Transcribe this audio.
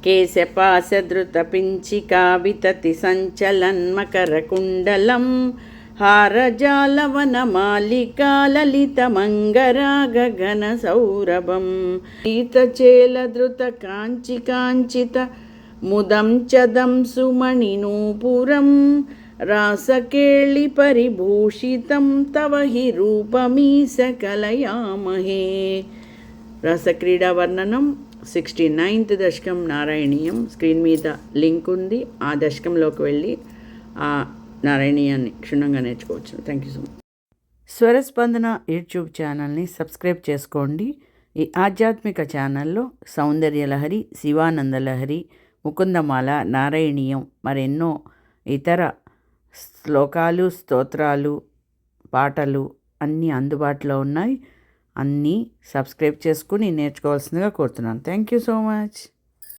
కేశపాశధృతపించికా వితతి సంచలన్మకరకుండలం హారజాలవనమాలికా లలితమంగరాగగణసౌరభం పీతచేలధృతకాంచికాంచిత ముదం చదం సుమణినూపురం రాసకేళిపరిభూషితం తవ హి రూపమీశ కలయామహే. రసక్రీడా వర్ణనం 69th దశకం Narayaniyam. Screen మీద లింక్ ఉంది. ఆ దశకంలోకి వెళ్ళి ఆ నారాయణీయాన్ని క్షుణ్ణంగా నేర్చుకోవచ్చు. Thank you so much. Swaraspandana YouTube ఛానల్ని సబ్స్క్రైబ్ చేసుకోండి. ఈ ఆధ్యాత్మిక ఛానల్లో సౌందర్యలహరి, శివానందలహరి, ముకుందమాల, నారాయణీయం, మరెన్నో ఇతర శ్లోకాలు, స్తోత్రాలు, పాటలు అన్నీ అందుబాటులో ఉన్నాయి. అన్నీ సబ్స్క్రైబ్ చేసుకుని నేర్చుకోవాల్సిందిగా కోరుతున్నాను. Thank you so much.